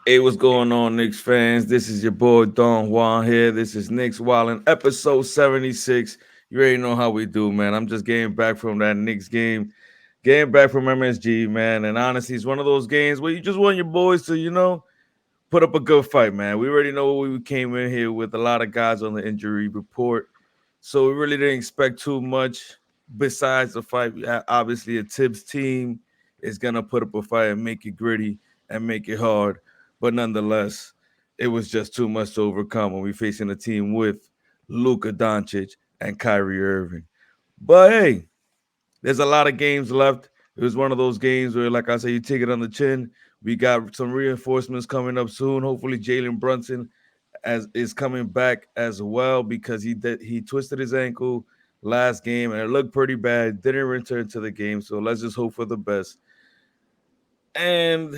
Hey, what's going on, Knicks fans? This is your boy Don Juan here. This is Knicks Wildin', episode 76. You already know how we do, man. I'm just getting back from that Knicks game, getting back from MSG, man. And honestly, it's one of those games where you just want your boys to, put up a good fight, man. We already know we came in here with a lot of guys on the injury report, so we really didn't expect too much besides the fight. Obviously, a Tibbs team is gonna put up a fight and make it gritty and make it hard, but nonetheless, it was just too much to overcome when we facing a team with Luka Doncic and Kyrie Irving. But hey, there's a lot of games left. It was one of those games where, like I said, you take it on the chin. We got some reinforcements coming up soon. Hopefully, Jalen Brunson as is coming back as well because he twisted his ankle last game and it looked pretty bad. Didn't return to the game, so let's just hope for the best. And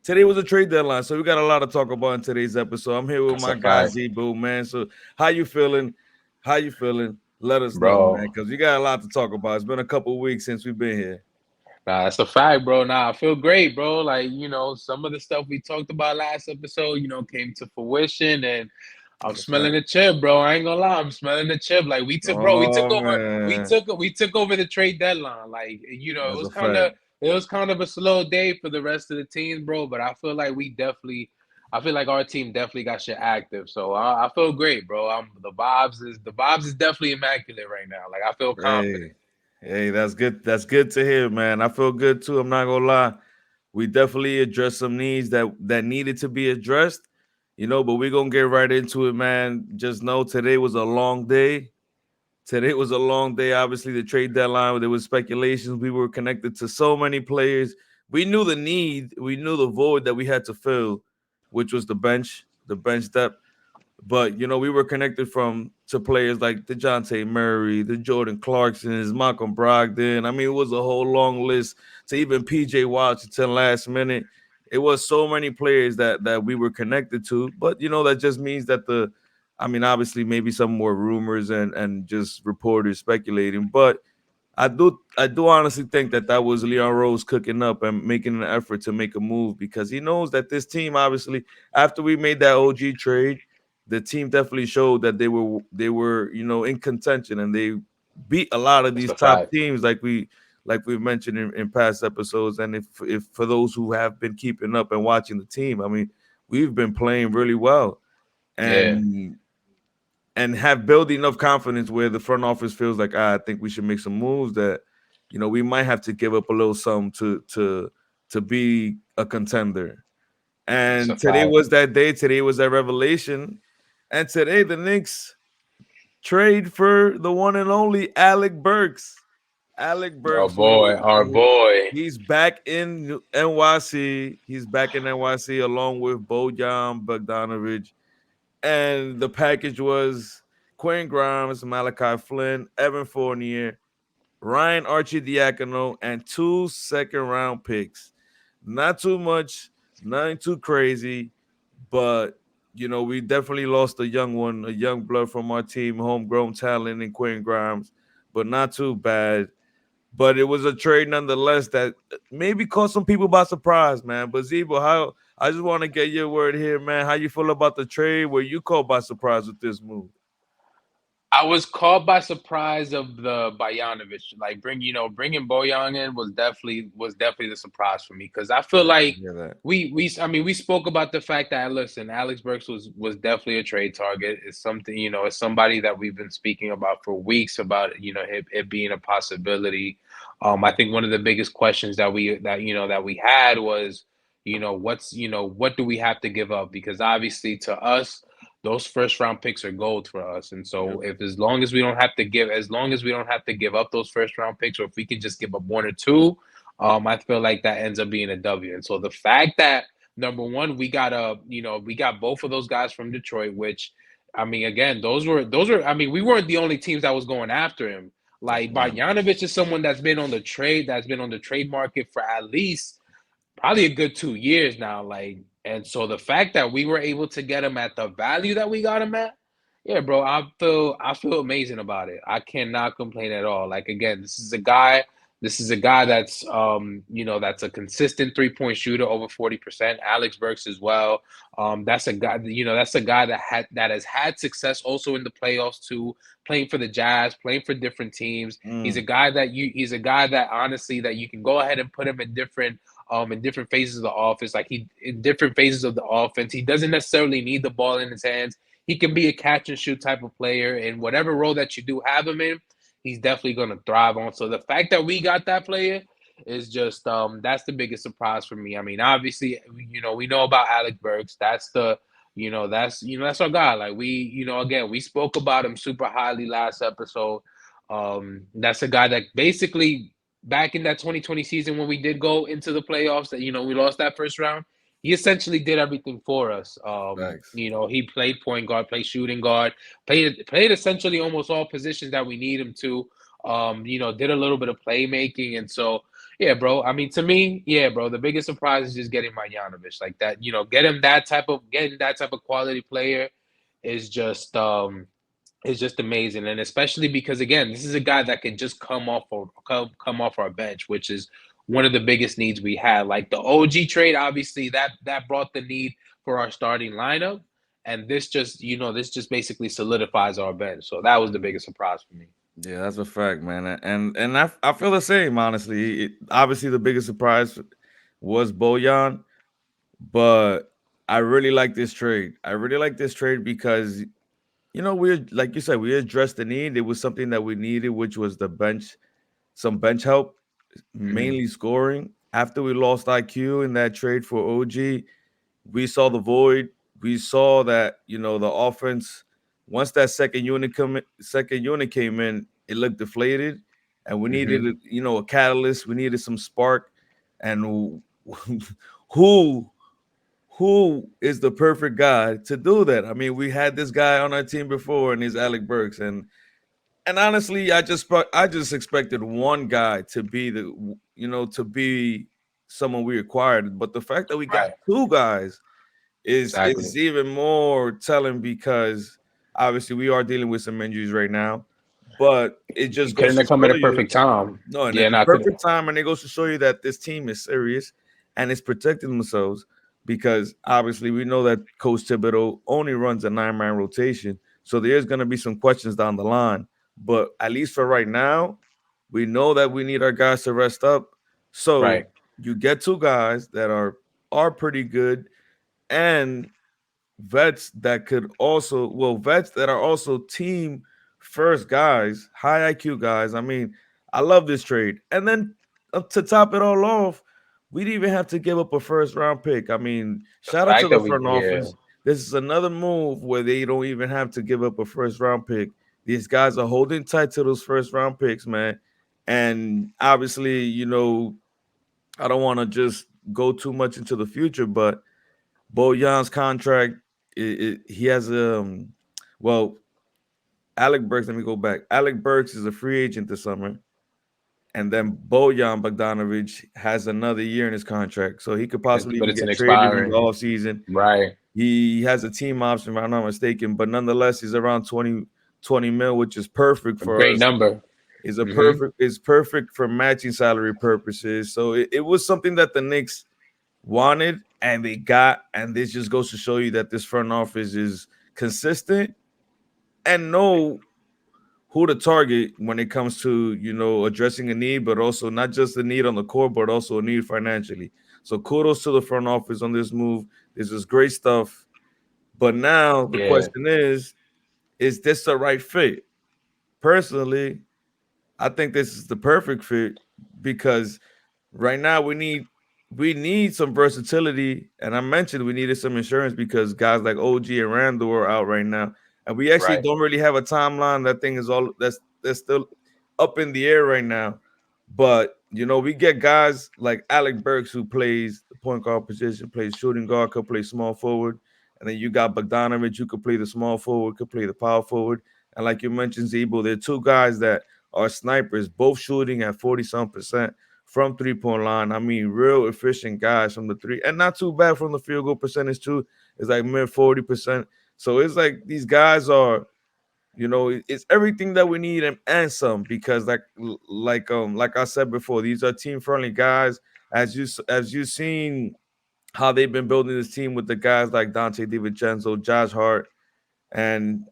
today was a trade deadline, so we got a lot to talk about in today's episode. I'm here with That's a my guy fact, Zebo, man. So how you feeling? How you feeling? Let us know, man, bro. because we got a lot to talk about. It's been a couple of weeks since we've been here. That's a fact, bro. Nah, I feel great, bro. Like, some of the stuff we talked about last episode, came to fruition and I'm That's a smelling fact. the chip, bro. I ain't gonna lie, I'm smelling the chip. Like we took Oh over, man, we took over the trade deadline. Like, that's a fact. it was kind of a slow day for the rest of the teams, bro. But I feel like our team definitely got shit active. So I feel great, bro. The vibes is definitely immaculate right now. Like I feel confident. Hey, hey, that's good. That's good to hear, man. I feel good too. I'm not gonna lie. We definitely addressed some needs that needed to be addressed, but we're gonna get right into it, man. Just know today was a long day. Today was a long day. Obviously, the trade deadline, there was speculations. We were connected to so many players. We knew the need, we knew the void that we had to fill, which was the bench depth. But we were connected from to players like DeJounte Murray, the Jordan Clarksons, Malcolm Brogdon. I mean, it was a whole long list to even PJ Washington last minute. It was so many players that we were connected to. But that just means that obviously maybe some more rumors and just reporters speculating. But I do honestly think that was Leon Rose cooking up and making an effort to make a move because he knows that this team obviously after we made that OG trade, the team definitely showed that they were in contention and they beat a lot of That's these a top fact. teams like we've mentioned in past episodes. And if for those who have been keeping up and watching the team, I mean, we've been playing really well Yeah. and have built enough confidence where the front office feels like I think we should make some moves that we might have to give up a little something to be a contender. That's a And today fact. was that day. Today was that revelation. And today the Knicks trade for the one and only Alec Burks. Alec Oh Burks, boy, our boy. he's back in NYC. He's back in NYC along with Bojan Bogdanovic. And the package was Quinn Grimes, Malachi Flynn, Evan Fournier, Ryan Archidiakono, and 2 second-round picks. Not too much, nothing too crazy, but we definitely lost a young one, a young blood from our team, homegrown talent in Quinn Grimes, but not too bad. But it was a trade nonetheless that maybe caught some people by surprise, man. But Zebo, how I just want to get your word here, man. How you feel about the trade? Were you caught by surprise with this move? I was caught by surprise of the Bojanovic. Like bringing Bojan in was definitely the surprise for me because I feel I like hear that. we spoke about the fact that listen, Alex Burks was definitely a trade target. It's something it's somebody that we've been speaking about for weeks about it being a possibility. I think one of the biggest questions that we had was what do we have to give up because obviously to us those first round picks are gold for us. And Yep. so if as long as we don't have to give up those first round picks, or if we can just give up one or two, I feel like that ends up being a W. And so the fact that number one, we got both of those guys from Detroit, which I mean, again, those were I mean, we weren't the only teams that was going after him. That's Like right. Bogdanovich is someone that's been on the trade market for at least probably a good 2 years now. Like, and so the fact that we were able to get him at the value that we got him at, yeah, bro, I feel amazing about it. I cannot complain at all. Like again, this is a guy This is a guy that's that's a consistent 3-point shooter, over 40%. Alex Burks as well. That's a guy, that's a guy that has had success also in the playoffs too, playing for the Jazz, playing for different teams. Mm, He's a guy that honestly that you can go ahead and put him in different phases of the offense, like he in different phases of the offense. He doesn't necessarily need the ball in his hands. He can be a catch and shoot type of player, and whatever role that you do have him in, he's definitely going to thrive on. So the fact that we got that player is just that's the biggest surprise for me. I mean, obviously, we know about Alec Burks. That's the that's our guy. Like again, we spoke about him super highly last episode. That's a guy that basically back in that 2020 season when we did go into the playoffs, that we lost that first round. He essentially did everything for us. facts. He played point guard, played shooting guard, played essentially almost all positions that we need him to. Did a little bit of playmaking, and so yeah, bro. I mean, to me, yeah, bro. The biggest surprise is just getting Marjanovic like that. Getting that type of quality player is just amazing, and especially because again, this is a guy that can just come off our bench, which is one of the biggest needs we had. Like the OG trade, obviously that brought the need for our starting lineup, and this just basically solidifies our bench. So that was the biggest surprise for me. Yeah, that's a fact, man. And I feel the same, honestly. Obviously, the biggest surprise was Bojan, but I really like this trade. I really like this trade because we, like you said, we addressed the need. It was something that we needed, which was some bench help, Hmm. mainly scoring. After we lost IQ in that trade for OG, we saw the void. We saw that the offense, once that second unit came in, it looked deflated, and we needed Hmm. a catalyst. We needed some spark, and who who is the perfect guy to do that? I mean, we had this guy on our team before, and he's Alec Burks, and honestly, I just expected one guy to be to be someone we acquired, but the fact that we got Right. two guys is Exactly. even more telling because obviously we are dealing with some injuries right now, but it just It goes couldn't to have come at show a you perfect time. no, and Yeah, at the not could. perfect time, and it goes to show you that this team is serious and is protecting themselves because obviously we know that Coach Thibodeau only runs a 9-man rotation, so there's going to be some questions down the line. But at least for right now, we know that we need our guys to rest up. So Right. you get two guys that are pretty good and vets that are also team first guys, high IQ guys. I mean, I love this trade. And then to top it all off, we didn't even have to give up a first round pick. I mean, The shout out to fact the that we front yeah. office. This is another move where they don't even have to give up a first round pick. These guys are holding tight to those first round picks, man. And obviously, I don't want to just go too much into the future, but Bojan's contract, he has well, Alec Burks. Let me go back. Alec Burks is a free agent this summer, and then Bojan Bogdanovic has another year in his contract, so he could possibly But even it's an get traded in the expiring. offseason. Right. He has a team option, if I'm not mistaken, but nonetheless, he's around 20 mil, which is perfect A for great us. number. Hmm. Is perfect for matching salary purposes. So it was something that the Knicks wanted and they got, and this just goes to show you that this front office is consistent and know who to target when it comes to addressing a need, but also not just the need on the court, but also a need financially. So kudos to the front office on this move. This is great stuff. But now the Yeah. question is this the right fit? Personally, I think this is the perfect fit because right now we need some versatility, and I mentioned we needed some insurance because guys like OG and Randall are out right now, and we actually Right. don't really have a timeline. That thing is all that's still up in the air right now. But we get guys like Alec Burks who plays the point guard position, plays shooting guard, could play small forward, and then you got Bogdanovich who could play the small forward, could play the power forward, and like you mentioned, Zebo, they're two guys that are snipers, both shooting at 40-some% from 3-point line. I mean, real efficient guys from the three, and not too bad from the field goal percentage too. It's like mid 40%. So it's like these guys are It's everything that we need and some, because like I said before, these are team friendly guys. As you've seen how they've been building this team with the guys like Dante DiVincenzo, Josh Hart, and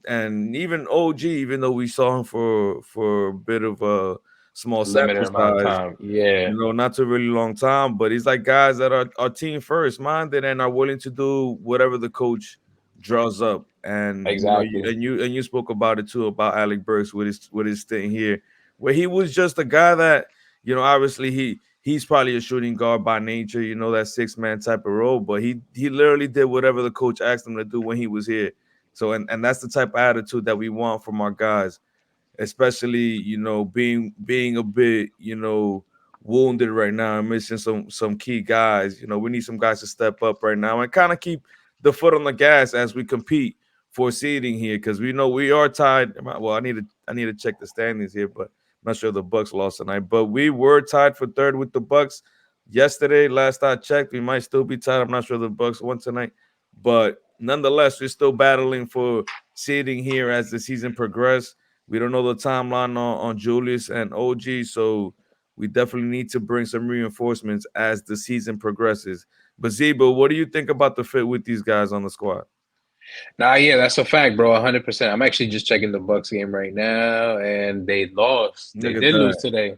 even OG, even though we saw him for a bit of a small Limited sample amount of size, time. Yeah, not a really long time, but he's like guys that are team first minded and are willing to do whatever the coach draws up. And exactly. you spoke about it too, about Alec Burks with his thing here, where he was just a guy that, obviously he's probably a shooting guard by nature, that 6 man type of role, but he literally did whatever the coach asked him to do when he was here. So and that's the type of attitude that we want from our guys, especially being a bit wounded right now and missing some key guys. We need some guys to step up right now and kind of keep the foot on the gas as we compete for seeding here, because we know we are tied. Well, I need to check the standings here, but I'm not sure the Bucks lost tonight. But we were tied for third with the Bucks yesterday. Last I checked, we might still be tied. I'm not sure the Bucks won tonight, but nonetheless, we're still battling for seeding here as the season progresses. We don't know the timeline on Julius and OG, so we definitely need to bring some reinforcements as the season progresses. But Zebo, what do you think about the fit with these guys on the squad? Nah, yeah, that's a fact, bro. 100%. I'm actually just checking the Bucks game right now, and they lost. They Look at did lose that. today.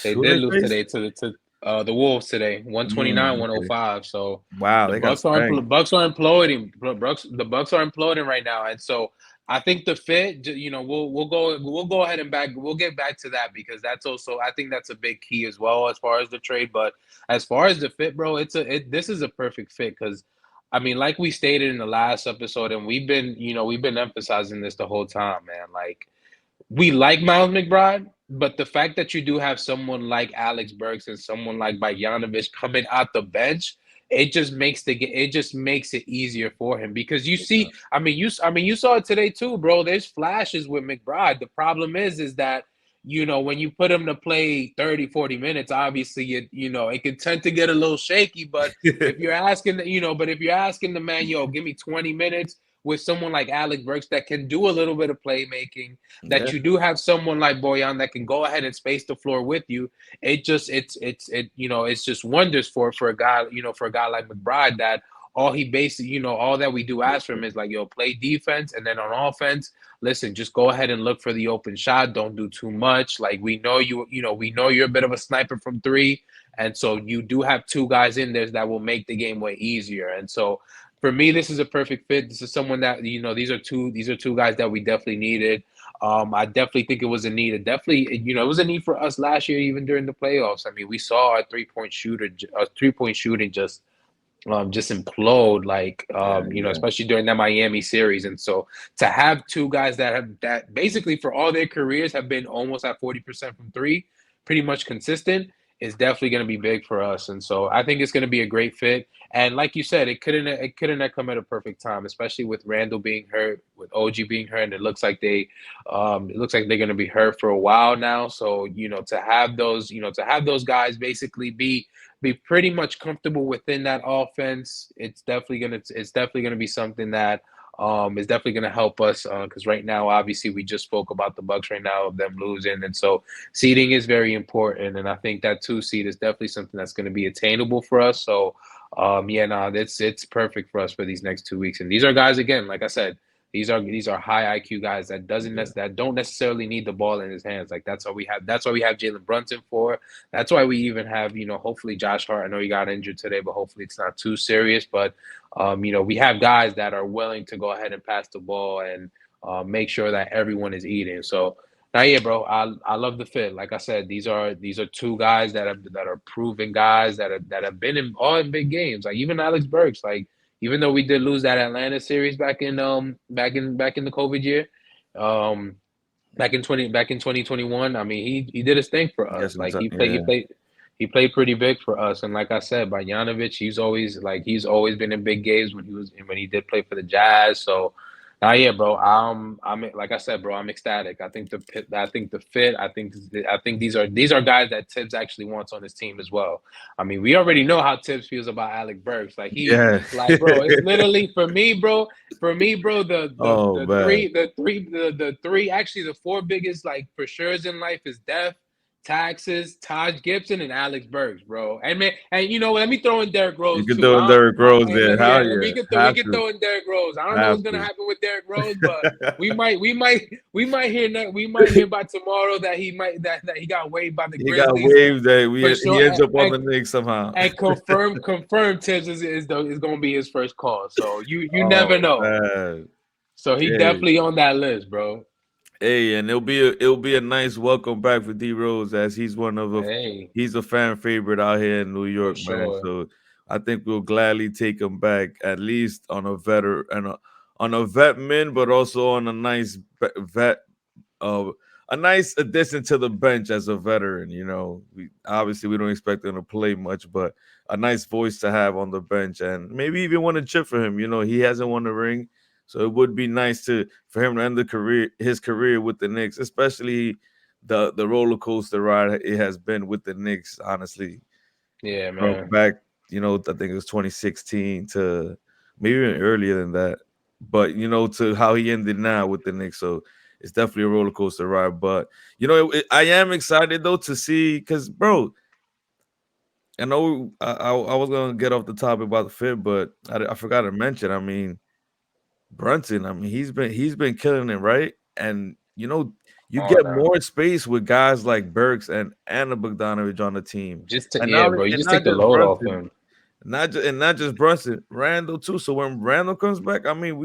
They Who did they lose face? today to the Wolves today, 129, Okay. 105. So Wow, the they got Bucks are spanked. Bucks are imploding. The Bucks are imploding right now, and so I think the fit. We'll go ahead and we'll get back to that because that's also, I think that's a big key as well as far as the trade. But as far as the fit, bro, this is a perfect fit because I mean, like we stated in the last episode, and we've been emphasizing this the whole time, man. Like we like Miles McBride, but the fact that you do have someone like Alex Burks and someone like Bogdanovic coming out the bench, it just makes it easier for him because you see, I mean, you saw it today too, bro. There's flashes with McBride. The problem is that when you put him to play 30, 40 minutes, obviously it can tend to get a little shaky. But if you're asking, if you're asking the man, yo, give me 20 minutes with someone like Alex Burks that can do a little bit of playmaking, Yeah, that you do have someone like Boyan that can go ahead and space the floor with you. It's just wonders for a guy, for a guy like McBride that all that we do ask from him is like, yo, play defense, and then on offense, listen, just go ahead and look for the open shot. Don't do too much. Like we know you're a bit of a sniper from three, and so you do have two guys in there that will make the game way easier. And so for me, this is a perfect fit. This is someone that these are two guys that we definitely needed. I definitely think it was a need. It definitely, it was a need for us last year, even during the playoffs. I mean, we saw our three-point shooting just implode, like yeah, yeah. especially during that Miami series. And so to have two guys that basically for all their careers have been almost at 40% from three, pretty much consistent, is definitely going to be big for us. And so I think it's going to be a great fit. And like you said, it couldn't have come at a perfect time, especially with Randall being hurt, with OG being hurt, and it looks like they're going to be hurt for a while now. So to have those guys basically be pretty much comfortable within that offense, it's definitely gonna be something that is definitely gonna help us because right now, obviously, we just spoke about the Bucks right now of them losing, and so seeding is very important, and I think that two seed is definitely something that's gonna be attainable for us. So yeah, no, it's perfect for us for these next 2 weeks, and these are guys again, like I said. These are high IQ guys that don't necessarily need the ball in his hands. Like that's why we have Jalen Brunson for. That's why we even have, hopefully Josh Hart. I know he got injured today, but hopefully it's not too serious. But, we have guys that are willing to go ahead and pass the ball and make sure that everyone is eating. So, now, yeah, bro, I love the fit. Like I said, these are two guys that are proven guys that have been in big games. Like even Alex Burks, like even though we did lose that Atlanta series back in the COVID year, um, back in 2021. I mean, he did his thing for Yes, us. Like yeah. he played pretty big for us. And like I said, Bogdanovic, he's always been in big games when he did play for the Jazz. So Yeah, bro. I'm like I said, bro. I'm ecstatic. I think the fit. I think these are guys that Tibbs actually wants on his team as well. I mean, we already know how Tibbs feels about Alec Burks. Yeah. Like, bro. It's literally for me, bro. For me, bro. Oh man, The three, actually the four biggest like for sure's in life is death, taxes, Taj Gibson, and Alex Burks, bro. And man, and you know what? Let me throw in Derrick you Rose can too. throw in Derrick Rose there. Yeah, How yeah, we have can to, throw in Derrick Rose. I don't know have what's gonna to. happen with Derrick Rose, but we might hear that we might hear by tomorrow that he got waived by the He got Grizzlies waived. That for he sure, ends up on the Knicks somehow. and confirm Tibbs is going to be his first call. So you never Oh know. man. So he Hey, definitely on that list, bro. hey, and it'll be a nice welcome back for D Rose as Hey, he's a fan favorite out here in New for York, man. sure. So I think we'll gladly take him back at least on a veteran and on a vet min, but also on a nice vet uh, a nice addition to the bench as a veteran. We obviously we don't expect him to play much, but a nice voice to have on the bench, and maybe even win a chip for him. He hasn't won a ring, so it would be nice to for him to end his career with the Knicks, especially the roller coaster ride it has been with the Knicks. Honestly, Yeah, from man. back, I think it was 2016 to maybe even earlier than that. But to how he ended now with the Knicks, so it's definitely a roller coaster ride. But I am excited though to see because, bro, I know I was gonna get off the topic about the fit, but I forgot to mention. I mean, Brunson. I mean, he's been killing it, right? And you On get now. more space with guys like Burks and Anna Bogdanovich on the team, and Yeah, not bro. You and just not take the just load off Brunson. him. Not just Brunson, Randall too. So when Randall comes back, I mean,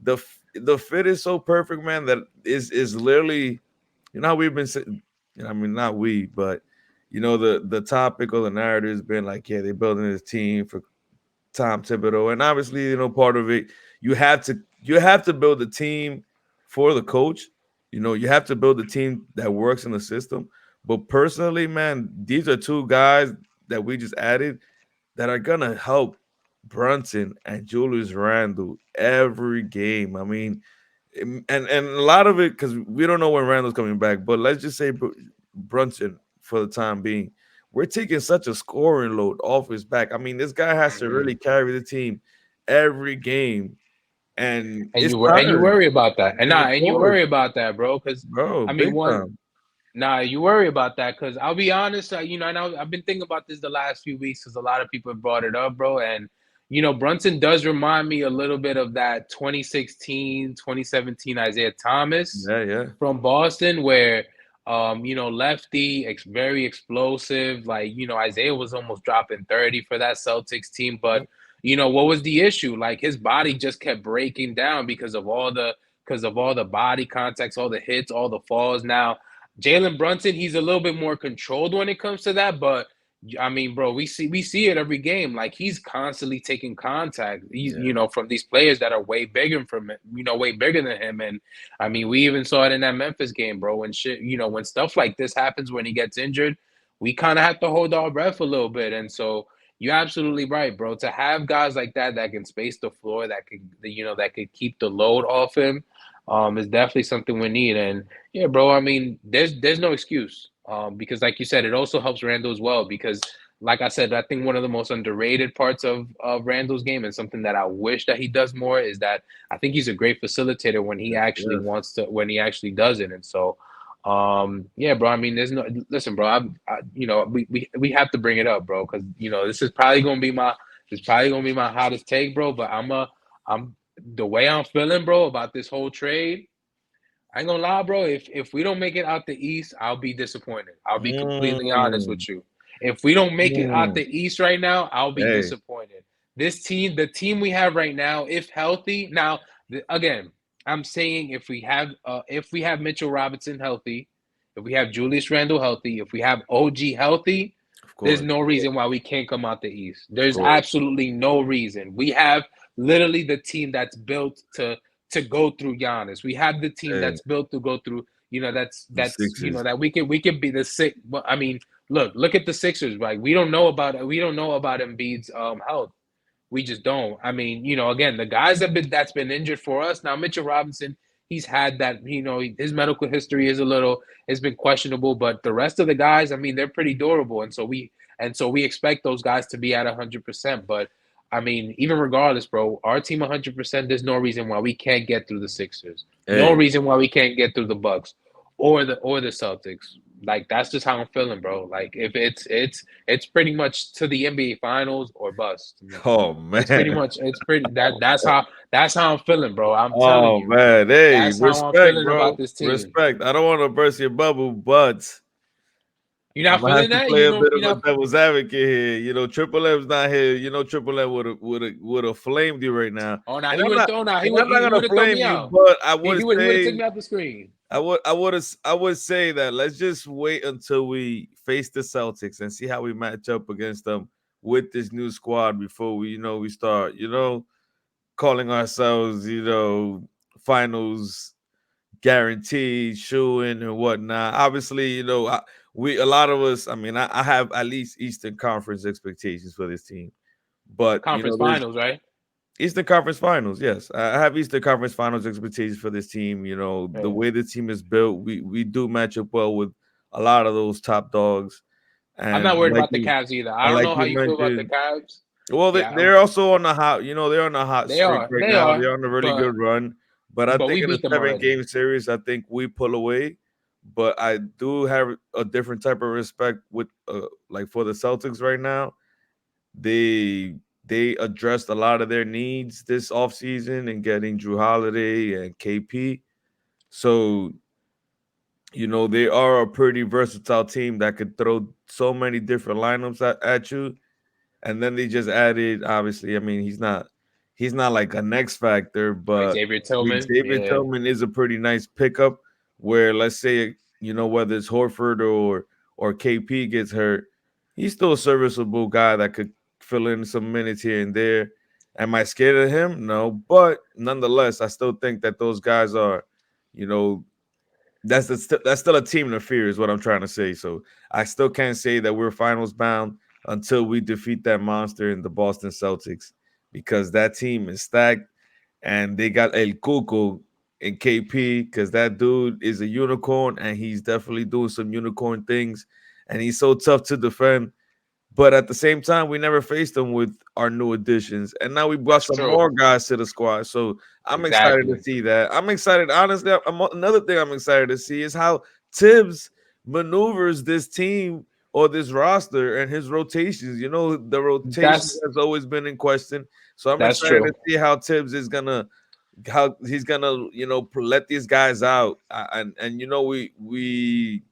the fit is so perfect, man. That is literally, how we've been saying. I mean, not we, but the topic or the narrative has been like, yeah, they're building this team for Tom Thibodeau, and obviously, part of it you have to build a team for the coach. You have to build a team that works in the system. But personally, man, these are two guys that we just added that are gonna help Brunson and Julius Randle every game. I mean, and a lot of it because we don't know when Randle's coming back, but let's just say Brunson for the time being. We're taking such a scoring load off his back. I mean, this guy has to Mhm. really carry the team every game, and And it's you tiring. worry about that, And of and you course, worry about that, bro. Because bro, I mean, big one, time. nah, you worry about that. Because I'll be honest, I've been thinking about this the last few weeks because a lot of people have brought it up, bro. And Brunson does remind me a little bit of that 2016, 2017 Isaiah Thomas Yeah, yeah. from Boston, where lefty, very explosive. Like Isaiah was almost dropping 30 for that Celtics team, but Yep. what was the issue? Like his body just kept breaking down because of all the body contacts, all the hits, all the falls. Now, Jalen Brunson, he's a little bit more controlled when it comes to that, but I mean, bro, we see it every game. Like he's constantly taking contact, Yeah. from these players that are way bigger from way bigger than him. And I mean, we even saw it in that Memphis game, bro. When shit, when stuff like this happens when he gets injured, we kind of have to hold our breath a little bit. And so you're absolutely right, bro. To have guys like that can space the floor, that could keep the load off him, is definitely something we need. And yeah, bro. I mean, there's no excuse, because like you said, it also helps Randall as well. Because like I said, I think one of the most underrated parts of Randall's game and something that I wish that he does more is that I think he's a great facilitator Yes, yes. when he actually does it. And so, yeah, bro. I mean, there's no listen, bro. We have to bring it up, bro, because this is probably gonna be my hottest take, bro. But I'm the way I'm feeling, bro, about this whole trade. I ain't gonna lie, bro. If we don't make it out the East, I'll be disappointed. I'll be completely honest Mm, with you. If we don't make it out mm. the East right now, I'll be Hey, disappointed. The team we have right now, if healthy, now again, I'm saying if we have Mitchell Robinson healthy, if we have Julius Randle healthy, if we have OG healthy, of there's course, no reason why we can't come out the East. of There's course. absolutely no reason. We have literally the team that's built to go through Giannis. We have the team Hey, that's built to go through. the Sixers. That we could be the six. Well, I mean, look at the Sixers. Like we don't know about Embiid's health. We just don't. I mean, again, the guys that's been injured for us now. Mitchell Robinson, he's had that. His medical history is a little has been questionable, but the rest of the guys, I mean, they're pretty durable, and so we expect those guys to be at 100%. But I mean, even regardless, bro, our team 100%. There's no reason why we can't get through the Sixers. No Hey, reason why we can't get through the Bucks or the Celtics. Like that's just how I'm feeling, bro. Like if it's pretty much to the NBA Finals or bust to me. oh It's pretty man, much it's pretty that's how I'm feeling, bro. I'm telling oh you. man, hey, That's how I'm respect, feeling bro, about this team. respect. I don't want to burst your bubble, but You're I'm not gonna have feeling to that? play You a know, bit of you're a not devil's advocate here. Triple M's not here. Triple M would have flamed you right now, Oh no, and he I'm would have not, thrown out. He and would I'm not he gonna would have thrown flame me you, out. but I He would would have say took me out the screen. I would say that let's just wait until we face the Celtics and see how we match up against them with this new squad before we start calling ourselves finals guaranteed shooing and whatnot. Obviously, we a lot of us. I mean, I have at least Eastern Conference expectations for this team, but Conference there's finals, right? Eastern Conference Finals. Yes, I have Eastern Conference Finals expectations for this team. The Yeah. way the team is built, we do match up well with a lot of those top dogs, I'm and not worried about the Cavs either. I don't like know how you you feel about the mentioned. Cavs. Well, Yeah, they're also on the hot. They're on a hot they streak are. right They now. are. They're on a really But good run. But I but think we in a beat them seven already. game series, I think we pull away. But I do have a different type of respect with like for the Celtics right now. They addressed a lot of their needs this offseason and getting Drew Holiday and KP. So, they are a pretty versatile team that could throw so many different lineups at you, and then they just added, obviously, I mean, he's not like an X factor, but Xavier Tillman. Xavier Yeah. Tillman is a pretty nice pickup. Where let's say whether it's Horford or KP gets hurt, he's still a serviceable guy that could fill in some minutes here and there. Am I scared of him? No, but nonetheless, I still think that those guys are, you know, that's still a team to fear, is what I'm trying to say. So I still can't say that we're finals bound until we defeat that monster in the Boston Celtics, because that team is stacked and they got El Cuco and KP, because that dude is a unicorn and he's definitely doing some unicorn things, and he's so tough to defend. But at the same time, we never faced them with our new additions, and now we brought That's some true. more guys to the squad. So I'm excited to Exactly. see that. I'm excited, honestly. Another thing I'm excited to see is how Tibbs maneuvers this team or this roster and his rotations. The rotation That's has always been in question, so I'm that's excited to true. see how Tibbs is gonna how he's gonna let these guys out. And we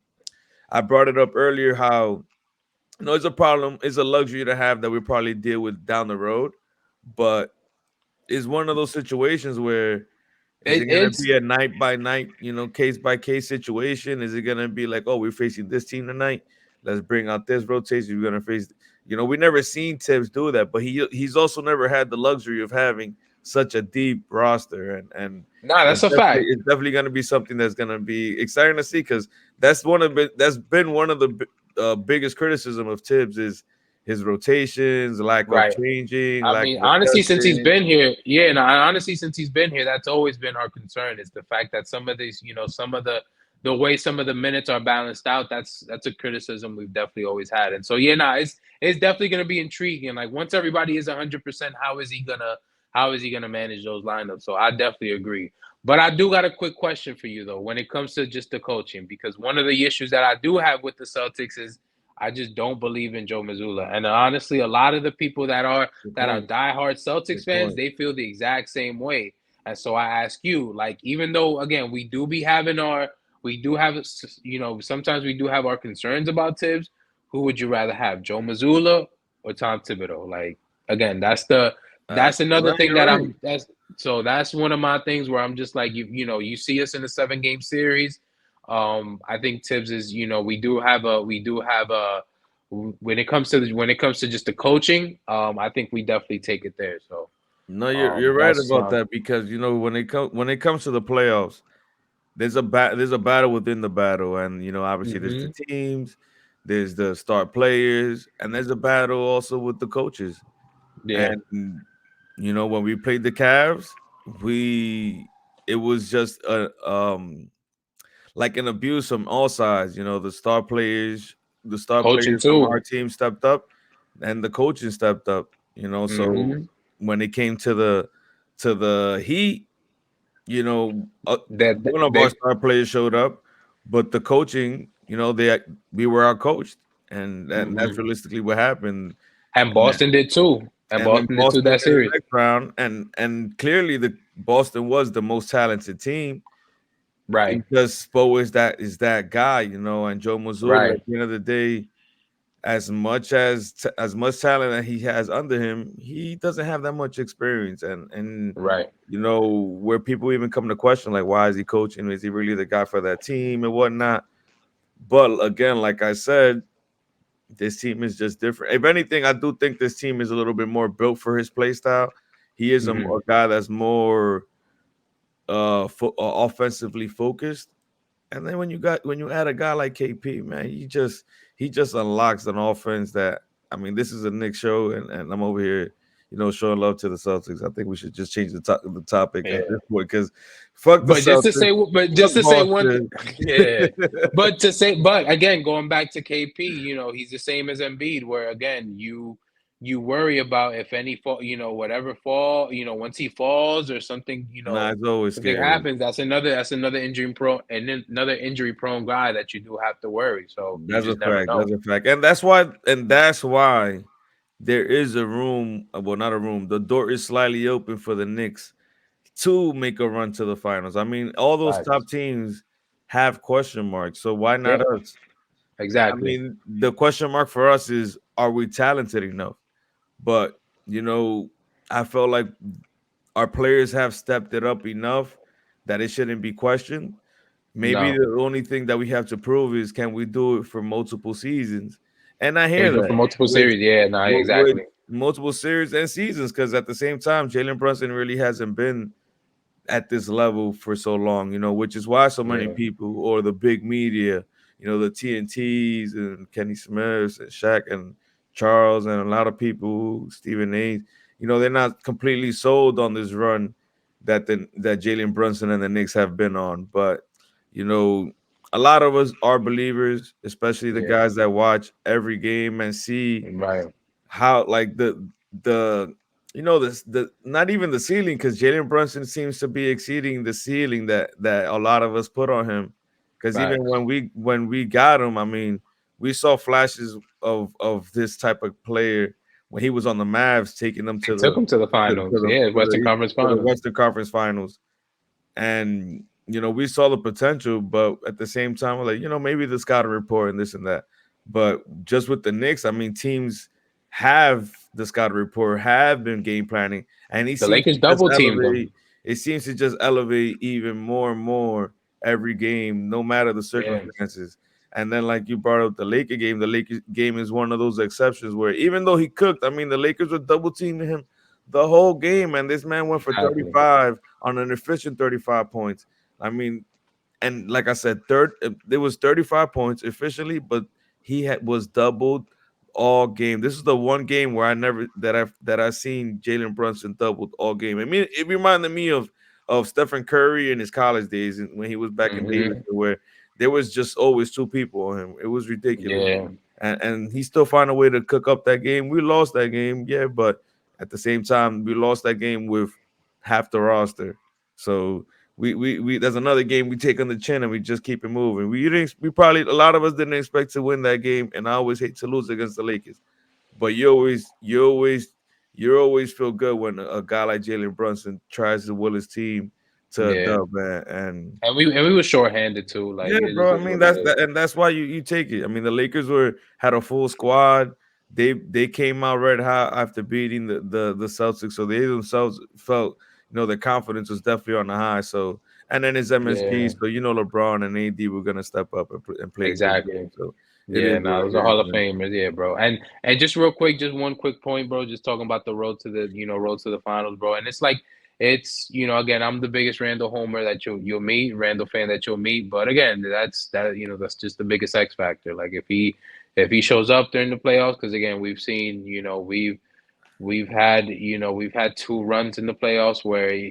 I brought it up earlier how it's a problem, it's a luxury to have that we probably deal with down the road, but it's one of those situations where is it It, gonna it's be a night by night, case by case situation? Is it gonna be like, oh, we're facing this team tonight, let's bring out this rotation, we're gonna face, we never seen Tibbs do that, but he's also never had the luxury of having such a deep roster, and nah. it's That's a definitely fact. it's definitely gonna be something that's gonna be exciting to see, because that's been one of the biggest criticism of Tibbs is his rotations, lack of Right. changing, I lack mean, of honestly, since he's adjusting. been here, yeah, no, honestly, since he's been here, that's always been our concern is the fact that some of these, some of the way some of the minutes are balanced out. That's a criticism we've definitely always had, and so yeah, no, it's definitely gonna be intriguing. Like once everybody is 100%, how is he gonna manage those lineups? So I definitely agree. But I do got a quick question for you though, when it comes to just the coaching, because one of the issues that I do have with the Celtics is I just don't believe in Joe Mazzulla, and honestly, a lot of the people Good that are point. diehard Celtics Good fans, point. they feel the exact same way. And so I ask you, like, even though again we do have, sometimes we do have our concerns about Tibbs. Who would you rather have, Joe Mazzulla or Tom Thibodeau? Like, again, that's another No, thing you're that right. that's one of my things where I'm just like, you see us in a 7 game series. I think Tibbs is, we do have a when it comes to just the coaching, I think we definitely take it there. So No, you're right that's about that, because when it comes to the playoffs, there's a battle within the battle, and obviously there's the hmm teams, there's the star players, and there's a battle also with the coaches. Yeah. And when we played the Cavs, we it was just a like an abuse from all sides. The star Coaching players from too. our team stepped up, and the coaching stepped up. So Hmm. when it came to the Heat, That one of our they star players showed up, but the coaching, we were out coached, and that's hmm realistically what happened. and And Boston did too. And and then Boston did too Boston that went in the series. next round, and clearly the Boston was the most talented team. Right. It's just Spo is that guy, and Joe Mazzulla. Right. At the end of the day, as much talent that he has under him, he doesn't have that much experience, and Right. where people even come to question like, why is he coaching? Is he really the guy for that team and whatnot? But again, like I said, this team is just different. If anything, I do think this team is a little bit more built for his play style. He is a Hmm. guy that's more offensively focused. And then when you add a guy like KP, man, he just unlocks an offense that, I mean, this is a Knicks show, and I'm over here, showing love to the Celtics. I think we should just change the topic at Yeah. this point because fuck the Celtics, But fuck just to say one, Boston. yeah. But again, going back to KP, he's the same as Embiid, where again, you worry about if any fall, whatever fall, once he falls or something, Nah, it's always something scary. happens. That's another injury prone and then another injury prone guy that you do have to worry. So you That's a just never fact. know. That's a fact. And that's why there is a room, well, not a room. The door is slightly open for the Knicks to make a run to the finals. I mean, all those top Facts. teams have question marks, so why not Yeah, us? I exactly. mean, the question mark for us is, are we talented enough? But you know, I felt like our players have stepped it up enough that it shouldn't be questioned. Maybe No. the only thing that we have to prove is, can we do it for multiple seasons? And I Can you hear do it for that multiple with series? Yeah, no, with exactly. multiple series and seasons, because at the same time, Jalen Brunson really hasn't been at this level for so long, which is why so many Yeah, people, or the big media, the TNTs and Kenny Smiths and Shaq and Charles and a lot of people, Stephen A, they're not completely sold on this run that Jalen Brunson and the Knicks have been on. But, you know, a lot of us are believers, especially the yeah, guys that watch every game and see right. how, like, the the not even the ceiling, because Jalen Brunson seems to be exceeding the ceiling that a lot of us put on him. Because even Facts. when we got him, I mean, we saw flashes of this type of player when he was on the Mavs, taking them It took them to the finals. Yeah, Western Conference to the Finals. Western Conference Finals. And we saw the potential, but at the same time, we're like, maybe the scouting report and this and that. But just with the Knicks, I mean, teams have the scouting report, have been game planning, and he The seems Lakers to just double teamed elevate. them. It seems to just elevate even more and more every game, no matter the Yeah, circumstances. And then, like you brought up the Lakers game is one of those exceptions where, even though he cooked, I mean, the Lakers were double teaming him the whole game, and this man went for exactly. 35 on an efficient 35 points. I mean, and like I said, there was 35 points efficiently, but he was doubled all game. This is the one game where I seen Jalen Brunson doubled all game. I mean, it reminded me of Stephen Curry in his college days, and when he was back in Davis, Hmm. where there was just always two people on him. It was ridiculous. Yeah, And he still found a way to cook up that game. We lost that game, yeah, but at the same time, we lost that game with half the roster. So we there's another game we take on the chin and we just keep it moving. We probably, a lot of us didn't expect to win that game, and I always hate to lose against the Lakers. But you always feel good when a guy like Jalen Brunson tries to will his team to a yeah. dub, man. And And we were shorthanded too. Like yeah, it just bro. I is mean, what it that's is. that, and that's why you take it. I mean, the Lakers had a full squad. They came out red hot after beating the Celtics, so they themselves felt, their confidence was definitely on the high. So, and then it's MSG, Yeah, so LeBron and AD were gonna step up and play a good exactly. game. So it is Yeah, no, what those it are is, Hall of man. Famers, yeah, bro. And just real quick, just one quick point, bro. Just talking about the road to the road to the finals, bro. And it's like again, I'm the biggest Randall homer that you'll meet, Randall fan that you'll meet. But again, that's just the biggest X factor. Like if he shows up during the playoffs, because again, we've seen, we've had two runs in the playoffs where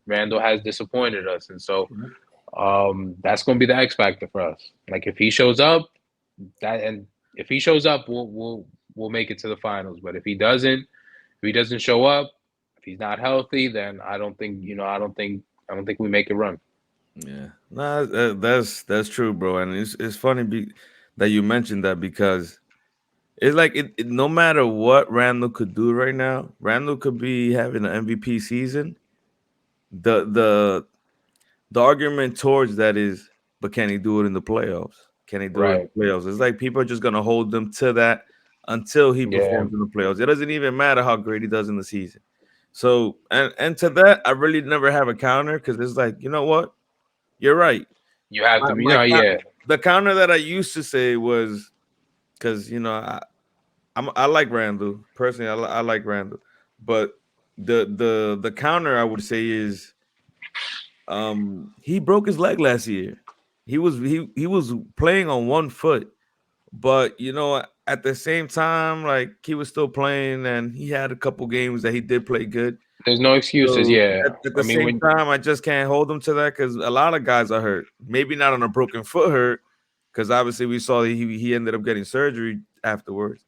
Randall has disappointed us, and so that's going to be the X factor for us. Like if he shows up, that and if he shows up, we'll make it to the finals. But if he doesn't show up, if he's not healthy, then I don't think we make a run. Yeah, nah, that's true, bro. And it's funny that you mentioned that because it's like no matter what Randall could do right now, Randall could be having an MVP season. The the the argument towards that is, but can he do it in the playoffs? Can he do it in Right. the playoffs? It's like people are just gonna hold them to that until he Yeah. performs in the playoffs. It doesn't even matter how great he does in the season. So and to that, I really never have a counter because it's like, you know what? You're right. You have My, to, my yeah. the counter that I used to say was because I like Randall personally. I like Randall, but the counter I would say is he broke his leg last year. He was playing on one foot, but at the same time, like he was still playing, and he had a couple games that he did play good. There's no excuses. So Yeah. at I the mean, same when time, I just can't hold him to that because a lot of guys are hurt. Maybe not on a broken foot hurt, because obviously we saw that he ended up getting surgery afterwards.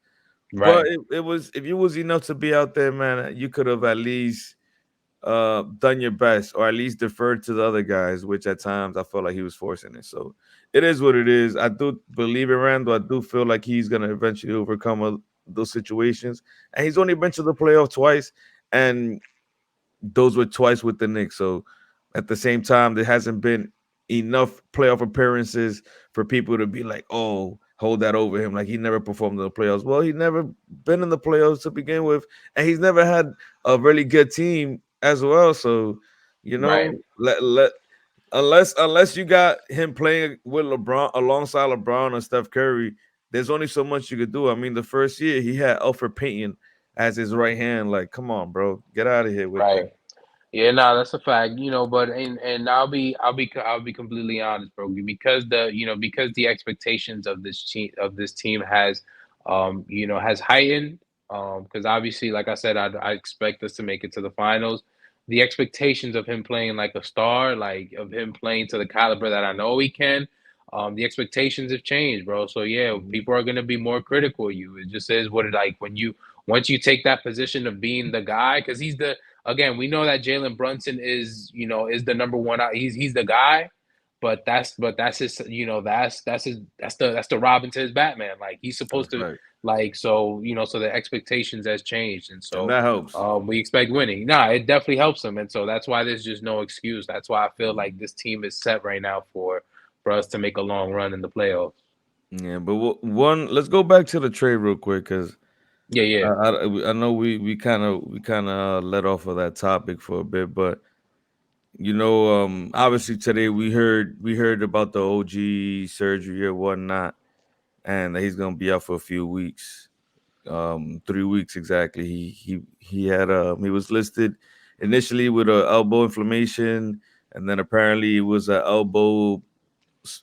But right, it was if you was enough to be out there, man, you could have at least done your best or at least deferred to the other guys, which at times I felt like he was forcing it. So it is what it is. I do believe in Randall. I do feel like he's gonna eventually overcome those situations, and he's only been to the playoff twice, and those were twice with the Knicks. So at the same time, there hasn't been enough playoff appearances for people to be like, oh, hold that over him. Like he never performed in the playoffs. Well, he never been in the playoffs to begin with, and he's never had a really good team as well. So, right, let unless you got him playing with LeBron alongside LeBron and Steph Curry, there's only so much you could do. I mean, the first year he had Alfred Payton as his right hand. Like, come on, bro, get out of here with that. right. Yeah, no, that's a fact. But and I'll be completely honest, bro. Because the expectations of this team has heightened. Because obviously, like I said, I expect us to make it to the finals. The expectations of him playing like a star, like of him playing to the caliber that I know he can, the expectations have changed, bro. So yeah, Mhm. people are gonna be more critical of you. It just is what it like when you once you take that position of being the guy, because again, we know that Jalen Brunson is the number one. He's the guy, but that's his. That's the Robin to his Batman. Like he's supposed That's to right. so the expectations has changed, and And so that helps. we expect winning. Nah, it definitely helps him, and so that's why there's just no excuse. That's why I feel like Mhm. this team is set right now for us to make a long run in the playoffs. Yeah, but let's go back to the trade real quick because Yeah, I, yeah. I know we kind of let off of that topic for a bit, but obviously today we heard about the OG surgery or whatnot, and that he's gonna be out for a few weeks, 3 weeks exactly. He was listed initially with a elbow inflammation, and then apparently it was a elbow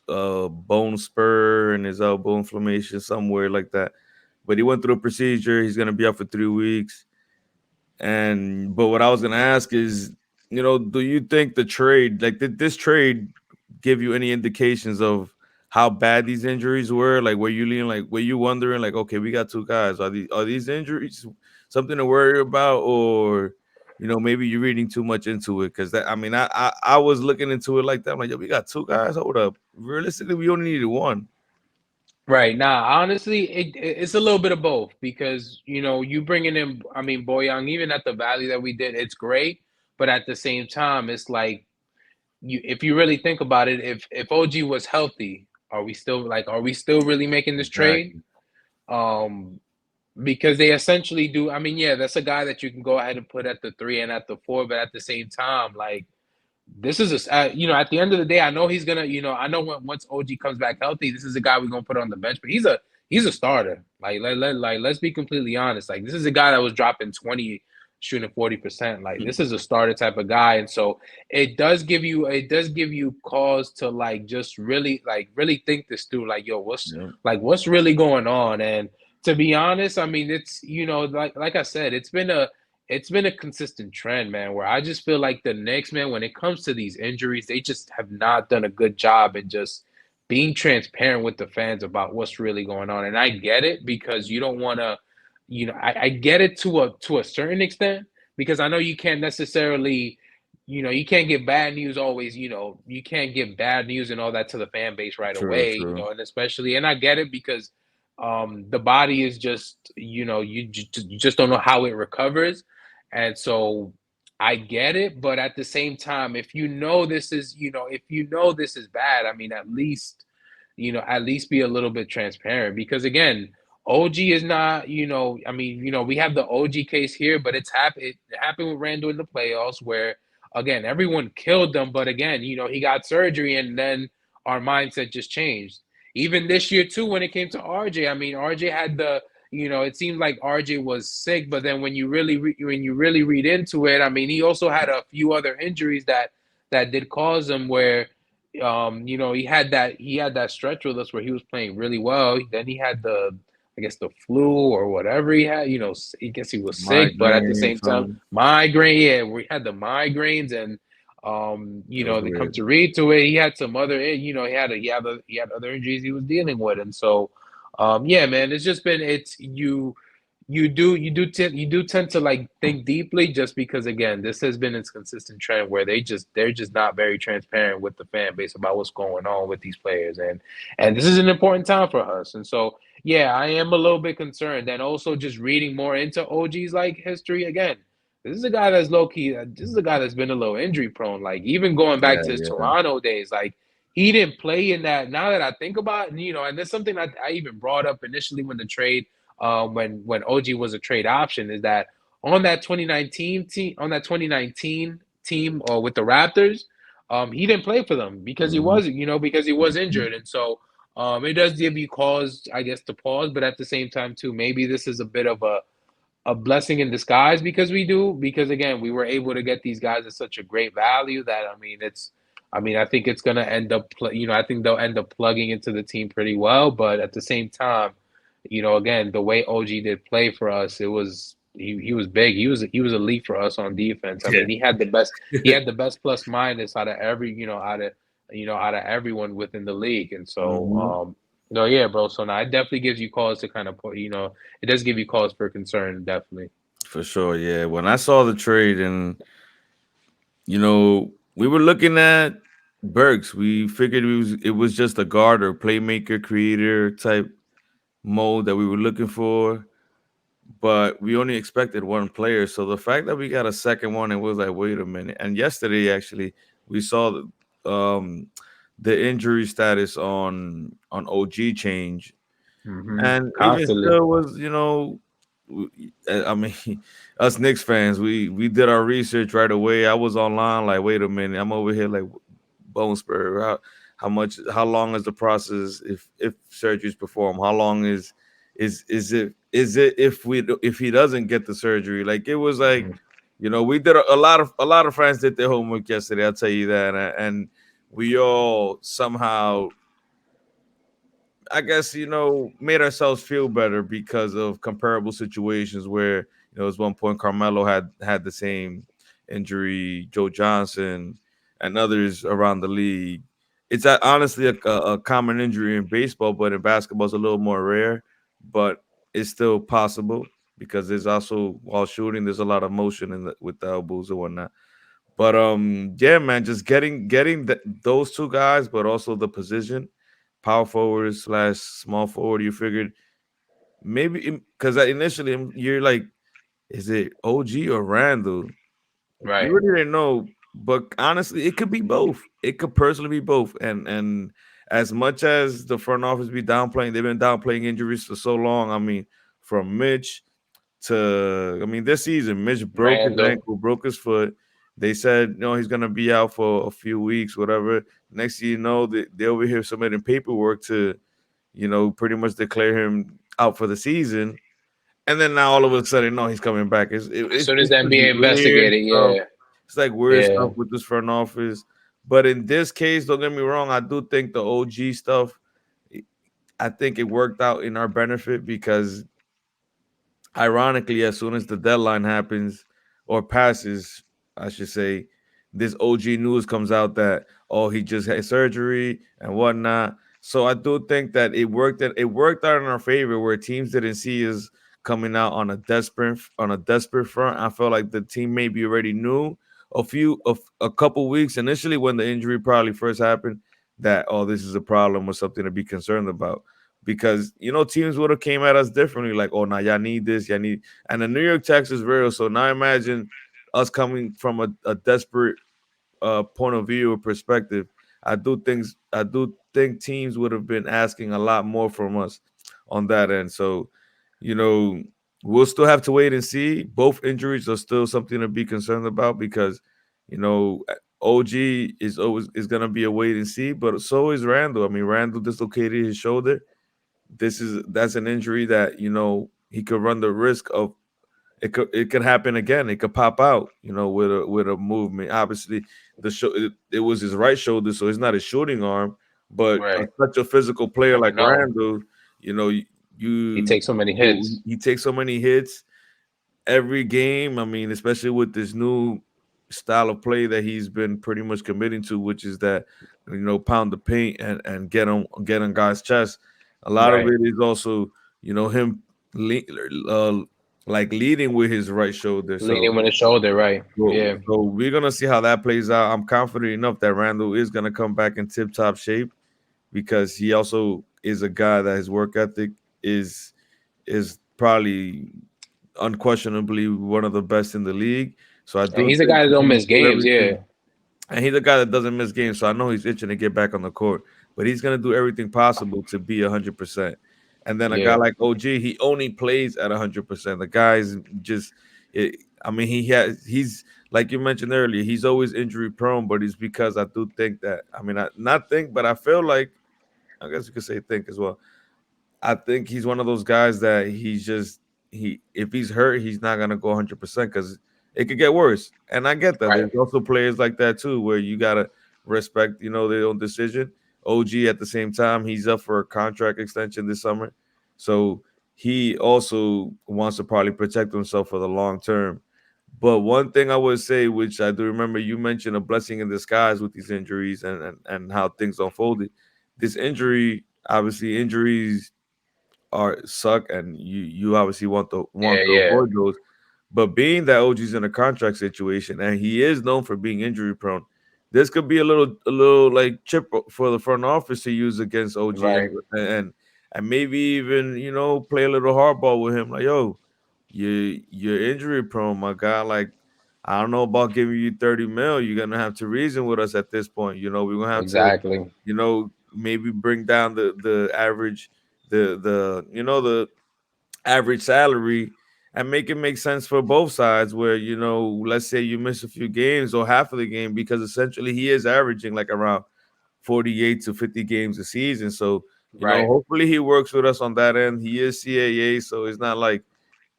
bone spur in his elbow inflammation somewhere like that. But he went through a procedure. He's gonna be out for 3 weeks. And but what I was gonna ask is, do you think the trade, like, did this trade give you any indications of how bad these injuries were? Like, were you wondering, like, okay, we got two guys. Are these injuries something to worry about, or maybe you're reading too much into it? Because that, I mean, I was looking into it like that. I'm like, yo, we got two guys. Hold up. Realistically, we only needed one. Right. Nah, honestly, it's a little bit of both because you bringing in, I mean, Boyang, even at the value that we did, it's great, but at the same time, it's like if you really think about it, if OG was healthy, are we still really making this trade? Exactly. Um, because they essentially do. I mean, yeah, that's a guy that you can go ahead and put at the three and at the four, but at the same time, like this is at the end of the day, I know he's gonna, I know once OG comes back healthy, this is a guy we're gonna put on the bench, but he's a starter. Let's be completely honest. Like this is a guy that was dropping 20, shooting 40%. Like this is a starter type of guy, and so it does give you cause to like just really think this through. Like yo, what's Yeah. like what's really going on? And To be honest, I mean, it's like I said, it's been a consistent trend, man. Where I just feel like the Knicks, man, when it comes to these injuries, they just have not done a good job in just being transparent with the fans about what's really going on. And I get it because you don't want to, I get it to a certain extent because I know you can't necessarily. You can't get bad news always, you can't give bad news and all that to the fan base right True, away, true. and especially, and I get it because the body is just you just don't know how it recovers, and so I get it, but at the same time, if you know this is bad, I mean, at least be a little bit transparent because again, OG is not, I mean, we have the OG case here, but it happened with Randall in the playoffs where again everyone killed them, but again, he got surgery and then our mindset just changed. Even this year too, when it came to RJ, I mean, RJ had it seemed like RJ was sick, but then when you really read into it, I mean, he also had a few other injuries that did cause him where he had that stretch with us where he was playing really well. Then he had I guess the flu or whatever he had. I guess he was sick, but at the Migraine, same time, something. migraine. Yeah, we had the migraines, and It was they come weird. to read to it. He had some other, he had other injuries he was dealing with, and so, yeah, man, it's just been it's you do tend to like think deeply just because again this has been its consistent trend where they're just not very transparent with the fan base about what's going on with these players, and this is an important time for us, and so yeah, I am a little bit concerned, and also just reading more into OG's like history again. This is a guy that's low key. This is a guy that's been a little injury prone. Like even going back Yeah, to his yeah. Toronto days, like he didn't play in that. Now that I think about it, and that's something I even brought up initially when the trade when OG was a trade option, is that on that 2019 team or with the Raptors, he didn't play for them Hmm. because he was injured, and so it does give you cause, I guess, to pause, but at the same time too, maybe this is a bit of a blessing in disguise because again we were able to get these guys at such a great value that I think it's gonna end up I think they'll end up plugging into the team pretty well, but at the same time, again, the way OG did play for us, he was big. He was elite for us on defense. I Yeah. mean, he had the best plus minus out of out of everyone within the league. And so Hmm. no, yeah, bro. So now it definitely gives you cause to kind of put, it does give you cause for concern, definitely. For sure, yeah. When I saw the trade and we were looking at Burks, we figured it was just a guard or playmaker, creator type mode that we were looking for, but we only expected one player. So the fact that we got a second one, it was like, wait a minute. And yesterday, actually, we saw the injury status on OG change, and even Constantly. still was, I mean, us Knicks fans, we did our research right away. I was online, like, wait a minute, I'm over here like bone spur. How long is the process if surgery is performed? How long is it if he doesn't get the surgery? Like it was like, Mhm. we did a lot of friends did their homework yesterday. I'll tell you that, and we all somehow, I guess, made ourselves feel better because of comparable situations where, at one point Carmelo had the same injury, Joe Johnson, and others around the league. It's honestly a common injury in baseball, but in basketball it's a little more rare. But it's still possible because there's also, while shooting, there's a lot of motion with the elbows and whatnot. But yeah, man, just getting those two guys, but also the position, power forward slash small forward. You figured maybe because initially you're like, is it OG or Randall? You Right. really didn't know, but honestly, it could be both. It could personally be both. And as much as the front office be downplaying, they've been downplaying injuries for so long. I mean, from Mitch I mean, this season, Mitch broke his Randall. ankle, broke his foot. They said, he's gonna be out for a few weeks, whatever. Next thing you know, they over here submitting paperwork to, pretty much declare him out for the season. And then now all of a sudden, no, he's coming back. As soon as It's the just NBA weird investigated, stuff. yeah, It's like weird yeah. stuff with this front office. But in this case, don't get me wrong, I do think the OG stuff, I think it worked out in our benefit because ironically, as soon as the deadline happens or passes, I should say, this OG news comes out that oh he just had surgery and whatnot. So I do think that it worked out in our favor where teams didn't see us coming out on a desperate front. I felt like the team maybe already knew a couple weeks initially when the injury probably first happened that oh this is a problem or something to be concerned about because teams would have came at us differently, like, oh, now y'all need this, y'all need, and the New York tax is real. So now imagine us coming from a desperate point of view or perspective. I do think teams would have been asking a lot more from us on that end. So, you know, we'll still have to wait and see. Both injuries are still something to be concerned about because, OG is always is gonna be a wait and see, but so is Randall. I mean, Randall dislocated his shoulder. That's an injury that he could run the risk of. It could happen again. It could pop out, with a movement. Obviously, it was his right shoulder, so it's not a shooting arm. But Right. such a physical You player never like know. Randall, you know, He you, takes so many hits. he takes so many hits every game. I mean, especially with this new style of play that he's been pretty much committing to, which is that pound the paint and get on guys' chest. A lot of Right. it is also him le- uh, like leading with his right shoulder. So Leaning with his shoulder, right. so Yeah. so we're gonna see how that plays out. I'm confident enough that Randall is gonna come back in tip top shape because he also is a guy that his work ethic is probably unquestionably one of the best in the league. So I And do he's a think guy that he's don't going to miss do games, everything. yeah. And he's a guy that doesn't miss games, so I know he's itching to get back on the court. But he's going to do everything possible to be 100%. And then a guy Yeah. like OG, he only plays at 100%. The guy's just, it, I mean, he's like you mentioned earlier, he's always injury prone, but it's because I do think that, I mean, I not think, but I feel like, I guess you could say think as well. I think he's one of those guys that he's just he if he's hurt, he's not gonna go 100% because it could get worse. And I get that. Right. There's also players like that too, where you gotta respect, their own decision. OG at the same time, he's up for a contract extension this summer, so he also wants to probably protect himself for the long term. But one thing I would say, which I do remember, you mentioned a blessing in disguise with these injuries and how things unfolded. This injury, obviously, injuries are suck, and you obviously want Yeah, to yeah. avoid those. But being that OG's in a contract situation and he is known for being injury prone, this could be a little like chip for the front office to use against OG Right. and maybe even play a little hardball with him, like yo, you're injury prone, my guy. Like I don't know about giving you 30 mil. You're gonna have to reason with us at this point. We're gonna have to Exactly. maybe bring down the average the average salary and make it make sense for both sides where let's say you miss a few games or half of the game because essentially he is averaging like around 48 to 50 games a season. So Right. hopefully he works with us on that end. He is CAA, so it's not like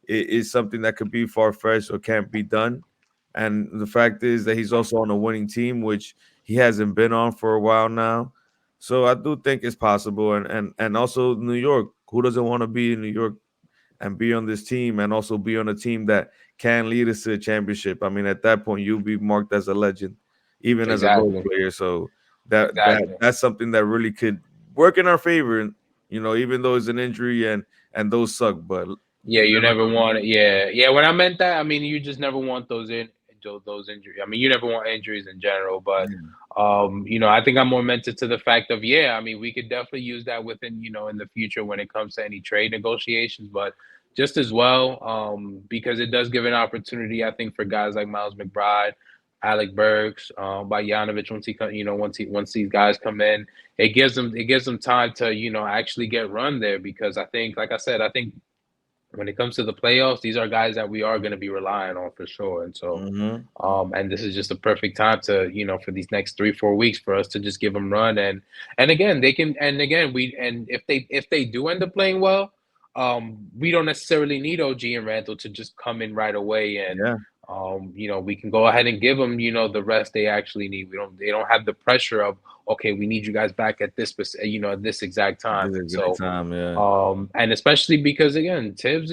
it is something that could be far-fetched or can't be done. And the fact is that he's also on a winning team, which he hasn't been on for a while now. So I do think it's possible. And also New York. Who doesn't want to be in New York and be on this team and also be on a team that can lead us to a championship? I mean, at that point, you'll be marked as a legend, even as a role Exactly. player. So that's something that really could work in our favor. Even though it's an injury and those suck, but Yeah, you you never never know. want it. Yeah, yeah. When I meant that, I mean you just never want those injuries. I mean you never want injuries in general, but Yeah. I think I'm more meant to the fact of yeah. I mean we could definitely use that within in the future when it comes to any trade negotiations, but just as well because it does give an opportunity I think for guys like Miles McBride, Alec Burks, Bogdanovich once he come, once these guys come in, it gives them time to actually get run there because I think like I said I think when it comes to the playoffs, these are guys that we are going to be relying on for sure. And so, Hmm. and this is just a perfect time to, for these next 3, 4 weeks for us to just give them run. And again, they can, and again, and if they do end up playing well, we don't necessarily need OG and Randall to just come in right away and, Yeah. We can go ahead and give them, the rest they actually need. They don't have the pressure of, okay, we need you guys back at this, at this exact time. This And exact so, time, yeah. and especially because again, Tibbs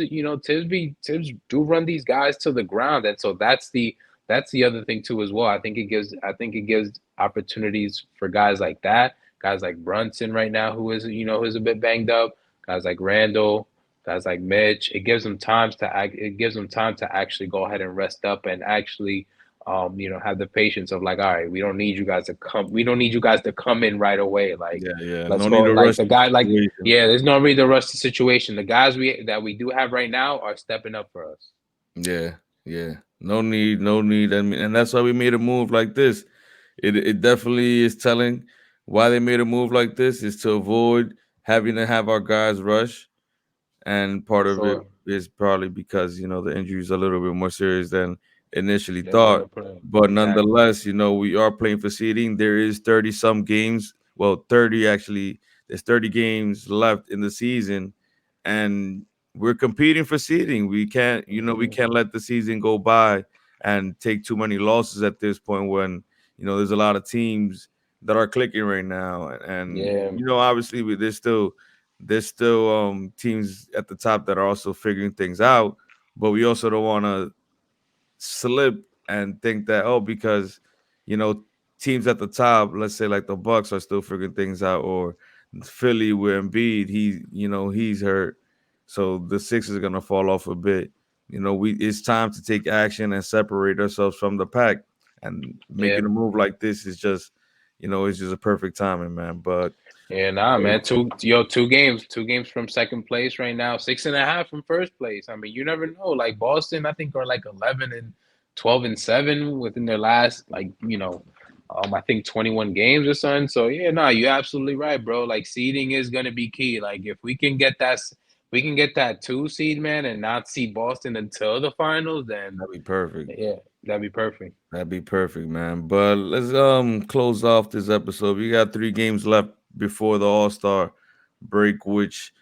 do run these guys to the ground, and so that's the other thing too as well. I think it gives opportunities for guys like that, guys like Brunson right now, who's a bit banged up, guys like Randall, guys like Mitch. It gives them time to actually go ahead and rest up and actually have the patience of like, all right, we don't need you guys to come in right away. Like, Yeah, yeah. let's No go. need to Like rush the the guy, like, situation. yeah, there's no reason to rush the situation. The guys we do have right now are stepping up for us. Yeah, yeah. No need, no need. I mean, and that's why we made a move like this. It definitely is telling why they made a move like this is to avoid having to have our guys rush, and For part of it sure. is probably because the injury is a little bit more serious than initially Then thought. gonna play. But Exactly. nonetheless, we are playing for seeding. There is 30 some games. Well, 30 actually. There's 30 games left in the season, and we're competing for seeding. We Hmm. can't let the season go by and take too many losses at this point when there's a lot of teams that are clicking right now, and Yeah. obviously there's still teams at the top that are also figuring things out, but we also don't want to slip and think that, oh, because you know teams at the top, let's say like the Bucks, are still figuring things out, or Philly with Embiid, he's hurt, so the Sixers are gonna fall off a bit. We It's time to take action and separate ourselves from the pack, and Yeah. making a move like this is just it's just a perfect timing, man. But Yeah, nah, man. Two games from second place right now. 6.5 from first place. I mean, you never know. Like Boston, I think are like 11 and 12 and 7 within their last I think 21 games or something. So yeah, no, you're absolutely right, bro. Like seeding is gonna be key. Like if we can get that 2 seed, man, and not see Boston until the finals, then that'd be perfect. yeah, that'd be perfect. That'd be perfect, man. But let's close off this episode. We got 3 games left before the All Star break, which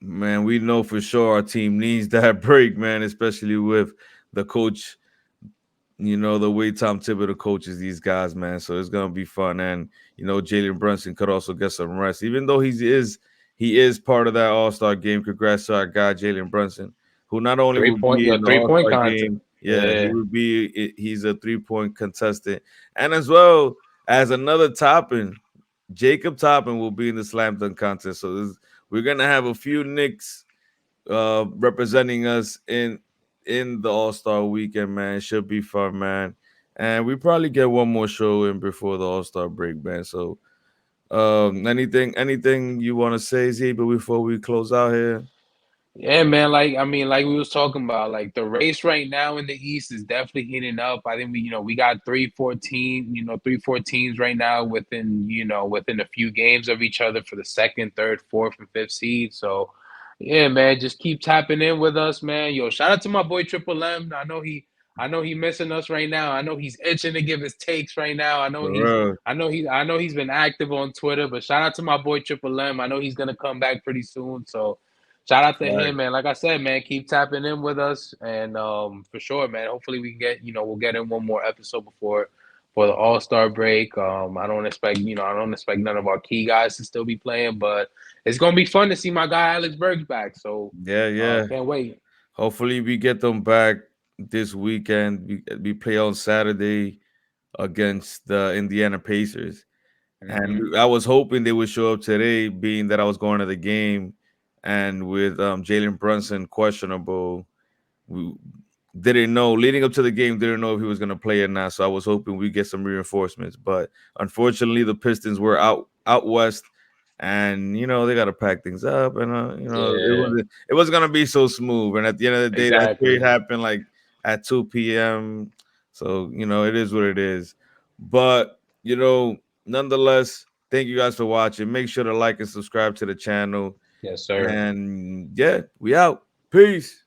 man, we know for sure our team needs that break, man, especially with the coach, the way Tom Thibodeau coaches these guys, man. So it's gonna be fun, and Jalen Brunson could also get some rest, even though he is part of that All Star game. Congrats to our guy Jalen Brunson, who not only will be in the Three All point Star contest. game, yeah, he Yeah. would be. He's a 3 point contestant, and as well as another topping, Jacob Toppin will be in the slam dunk contest. So we're gonna have a few Knicks representing us in the All Star weekend, man. It should be fun, man. And we probably get one more show in before the All Star break, man. So, anything you want to say, Z, but before we close out here? Yeah, man. Like I mean, like we was talking about, like the race right now in the East is definitely heating up. I think we got 3 4 teams right now within a few games of each other for the second, third, fourth, and fifth seed. So, yeah, man, just keep tapping in with us, man. Yo, shout out to my boy Triple M. I know he missing us right now. I know he's itching to give his takes right now. For real. I know he's been active on Twitter, but shout out to my boy Triple M. I know he's gonna come back pretty soon. So. Shout out to him, Right. man. Like I said, man, keep tapping in with us, and for sure, man. Hopefully, we can we'll get in one more episode before for the All Star break. I don't expect none of our key guys to still be playing, but it's gonna be fun to see my guy Alex Berg's back. So, Yeah, yeah. can't wait. Hopefully we get them back this weekend. We play on Saturday against the Indiana Pacers. And Hmm. I was hoping they would show up today, being that I was going to the game, and with Jalen Brunson questionable, we didn't know leading up to the game, didn't know if he was going to play or not. So I was hoping we get some reinforcements, but unfortunately, the Pistons were out west, and they got to pack things up, and Yeah, it wasn't going to be so smooth. And at the end of the day, that trade exactly. happened like at 2 p.m. So it is what it is. But nonetheless, thank you guys for watching. Make sure to like and subscribe to the channel. Yes, sir. And yeah, we out. Peace.